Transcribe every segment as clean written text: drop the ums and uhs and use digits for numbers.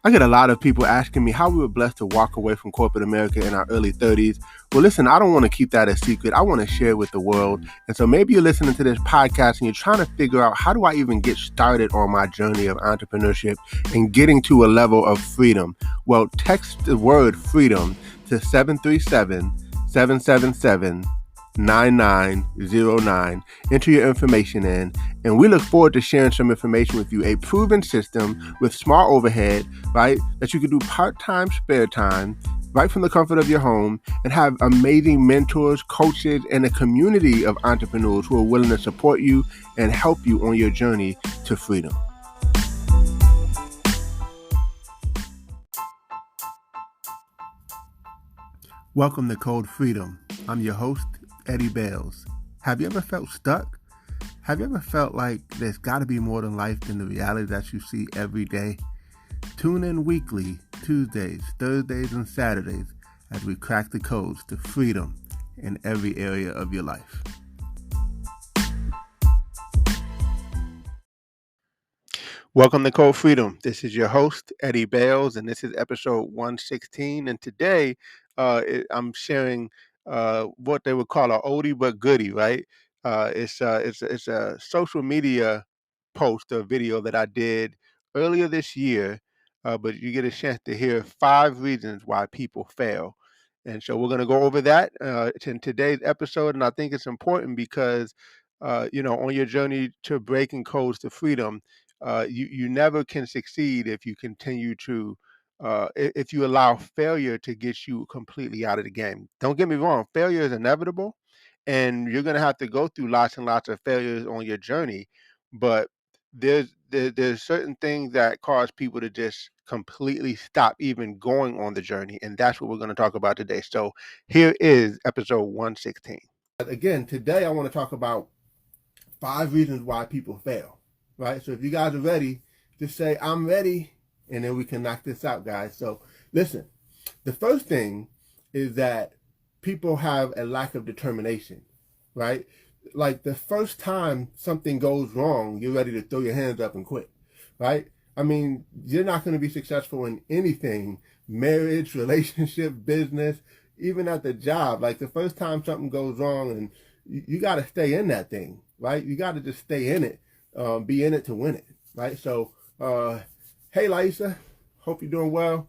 I get a lot of people asking me how we were blessed to walk away from corporate America in our early 30s. Well, listen, I don't want to keep that a secret. I want to share it with the world. And so maybe you're listening to this podcast and you're trying to figure out, how do I even get started on my journey of entrepreneurship and getting to a level of freedom? Well, text the word freedom to 737 777 9909. Enter your information in, and we look forward to sharing some information with you. A proven system with small overhead, right? That you can do part-time, spare time, right from the comfort of your home, and have amazing mentors, coaches, and a community of entrepreneurs who are willing to support you and help you on your journey to freedom. Welcome to Code Freedom. I'm your host, Eddie Bales. Have you ever felt stuck? Have you ever felt like there's got to be more than life than the reality that you see every day? Tune in weekly, Tuesdays, Thursdays, and Saturdays as we crack the codes to freedom in every area of your life. Welcome to Code Freedom. This is your host, Eddie Bales, and this is episode 116. And today I'm sharing what they would call an oldie but goodie, right? It's a social media post or video that I did earlier this year, but you get a chance to hear 5 reasons why people fail. And so we're going to go over that in today's episode. And I think it's important because, on your journey to breaking codes to freedom, you never can succeed if you continue to if you allow failure to get you completely out of the game. Don't get me wrong, failure is inevitable, and you're going to have to go through lots and lots of failures on your journey. But there's certain things that cause people to just completely stop even going on the journey, and that's what we're going to talk about today. So here is episode 116. Again, today I want to talk about 5 reasons why people fail, right? So if you guys are ready, just say, I'm ready, and then we can knock this out, guys. So listen, the first thing is that people have a lack of determination, right? Like the first time something goes wrong, you're ready to throw your hands up and quit, right? I mean, you're not going to be successful in anything, marriage, relationship, business, even at the job. Like the first time something goes wrong, and you got to stay in that thing, right? You got to just stay in it, be in it to win it, right? So, hey, Lisa, hope you're doing well.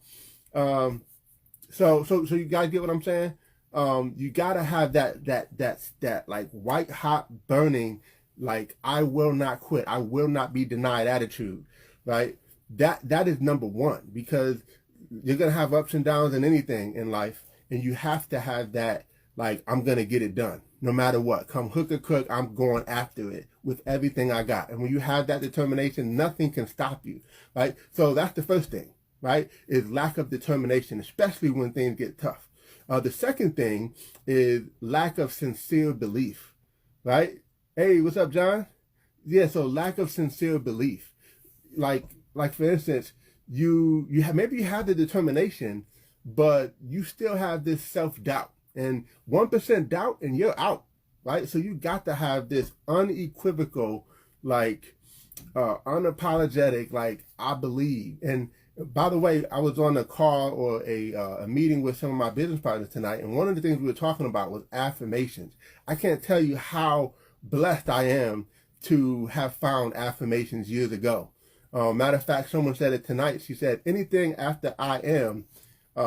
So you guys get what I'm saying? You gotta have that like white hot burning, like I will not quit, I will not be denied attitude, right? That is number one, because you're gonna have ups and downs in anything in life, and you have to have that, like, I'm gonna get it done no matter what. Come hook or crook, I'm going after it with everything I got. And when you have that determination, nothing can stop you, right? So that's the first thing, right? Is lack of determination, especially when things get tough. The second thing is lack of sincere belief, right? Hey, what's up, John? Yeah, so lack of sincere belief. Like for instance, you have, maybe you have the determination, but you still have this self-doubt. And 1% doubt and you're out, right? So you got to have this unequivocal, like unapologetic, like I believe. And by the way, I was on a call or a meeting with some of my business partners tonight, and one of the things we were talking about was affirmations. I can't tell you how blessed I am to have found affirmations years ago. Matter of fact, someone said it tonight. She said, anything after I am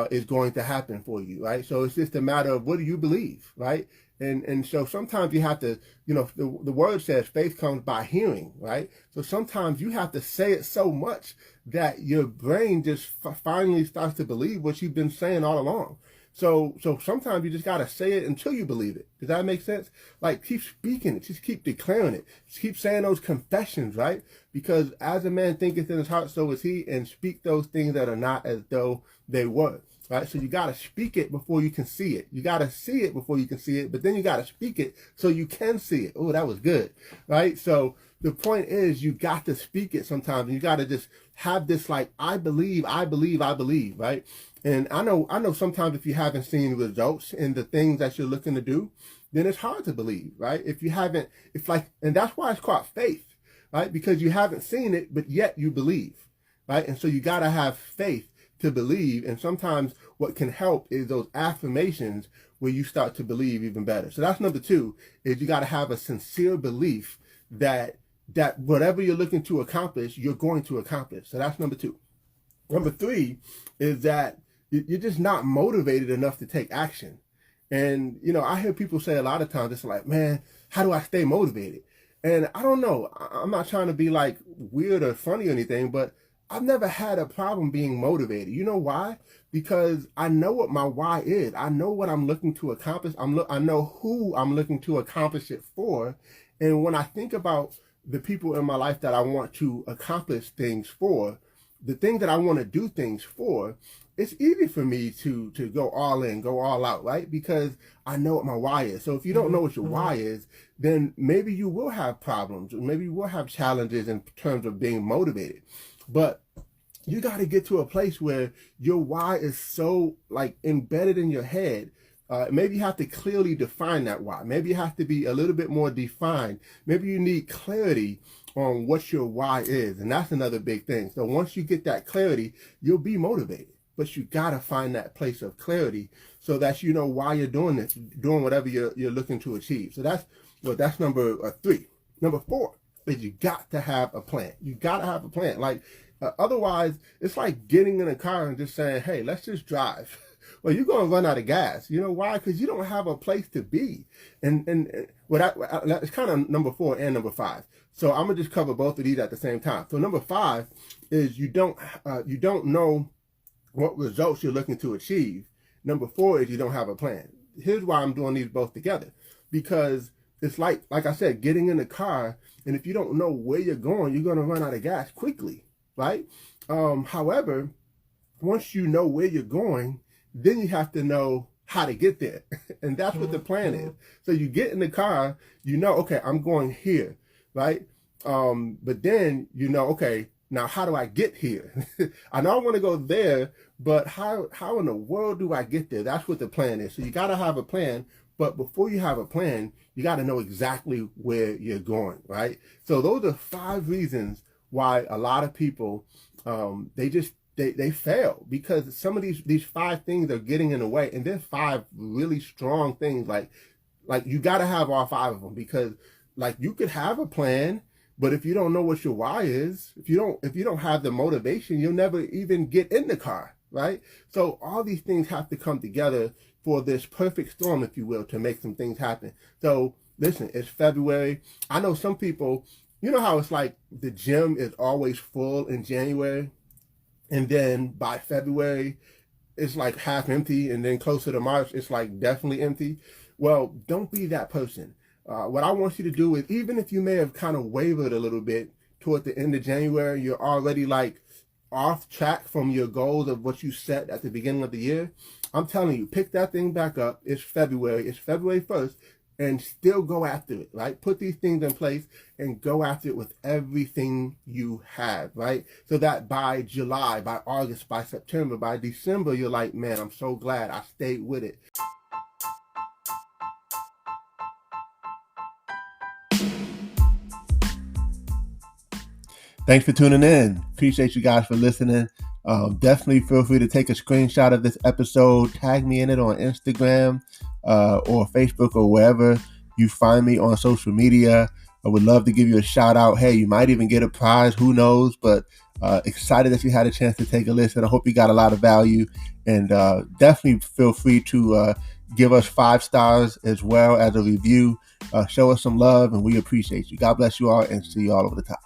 is going to happen for you, right? So it's just a matter of, what do you believe, right? And so sometimes you have to, the word says faith comes by hearing, right? So sometimes you have to say it so much that your brain just finally starts to believe what you've been saying all along. So sometimes you just got to say it until you believe it. Does that make sense? Like, keep speaking it. Just keep declaring it. Just keep saying those confessions, right? Because as a man thinketh in his heart, so is he, and speak those things that are not as though they were. Right? So you got to speak it before you can see it. You got to see it before you can see it, but then you got to speak it so you can see it. Oh, that was good. Right? So the point is, you got to speak it sometimes, and you got to just have this, like, I believe, right? And I know sometimes if you haven't seen results in the things that you're looking to do, then it's hard to believe, right? If you haven't, and that's why it's called faith, right? Because you haven't seen it, but yet you believe. right? And so you got to have faith to believe. And sometimes what can help is those affirmations where you start to believe even better. So that's number two, is you got to have a sincere belief that whatever you're looking to accomplish, you're going to accomplish. So that's number two. Number three is that you're just not motivated enough to take action. And, I hear people say a lot of times, it's like, man, how do I stay motivated? And I don't know. I'm not trying to be like weird or funny or anything, but I've never had a problem being motivated. You know why? Because I know what my why is. I know what I'm looking to accomplish. I know who I'm looking to accomplish it for. And when I think about the people in my life that I want to accomplish things for, the thing that I want to do things for, it's easy for me to go all in, go all out, right? Because I know what my why is. So if you don't know what your why is, then maybe you will have problems, or maybe you will have challenges in terms of being motivated. But you got to get to a place where your why is so like embedded in your head. Maybe you have to clearly define that why. Maybe you have to be a little bit more defined. Maybe you need clarity on what your why is. And that's another big thing. So once you get that clarity, you'll be motivated. But you got to find that place of clarity so that you know why you're doing this, doing whatever you're looking to achieve. So that's number three. Number four is you got to have a plan. You got to have a plan. Like, otherwise, it's like getting in a car and just saying, hey, let's just drive. Well, you're going to run out of gas. You know why? Because you don't have a place to be. And it's kind of number four and number five. So I'm going to just cover both of these at the same time. So number five is you don't know what results you're looking to achieve. Number four is you don't have a plan. Here's why I'm doing these both together. Because it's like I said, getting in the car, and if you don't know where you're going, you're going to run out of gas quickly, right? However, once you know where you're going, then you have to know how to get there. And that's what the plan is. So you get in the car, okay, I'm going here, right? But then okay, now how do I get here? I know I want to go there, but how in the world do I get there? That's what the plan is. So you got to have a plan, but before you have a plan, you got to know exactly where you're going, right? So those are 5 reasons why a lot of people, they fail, because some of these 5 things are getting in the way. And there's 5 really strong things. Like you got to have all 5 of them, because like you could have a plan, but if you don't know what your why is, if you don't have the motivation, you'll never even get in the car, right? So all these things have to come together for this perfect storm, if you will, to make some things happen. So listen, it's February. I know some people, you know how it's like the gym is always full in January, and then by February, it's like half empty, and then closer to March, it's like definitely empty. Well, don't be that person. What I want you to do is, even if you may have kind of wavered a little bit toward the end of January, you're already like off track from your goals of what you set at the beginning of the year. I'm telling you, pick that thing back up. It's February 1st, and still go after it, right? Put these things in place and go after it with everything you have, right? So that by July, by August, by September, by December, you're like, man, I'm so glad I stayed with it. Thanks for tuning in. Appreciate you guys for listening. Definitely feel free to take a screenshot of this episode, tag me in it on Instagram or Facebook or wherever you find me on social media. I would love to give you a shout out. Hey, you might even get a prize. Who knows? But excited that you had a chance to take a listen. I hope you got a lot of value. And definitely feel free to give us 5 stars as well as a review. Show us some love, and we appreciate you. God bless you all, and see you all over the top.